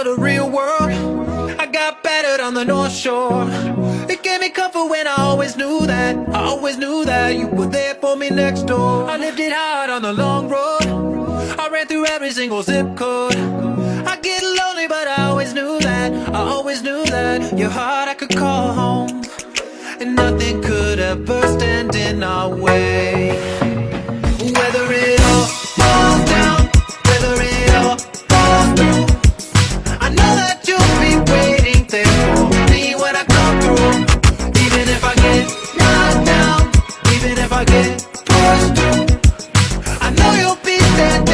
The real world, I got battered on the North Shore. It gave me comfort when I always knew that you were there for me next door. I lived it hard on the long road, I ran through every single zip code. I get lonely but I always knew that your heart I could call home, and nothing could ever stand in our way. Whether it all falls down, whether it all falls through, I know that you'll be waiting there for me when I come through. Even if I get knocked down, even if I get pushed through, I know you'll be there.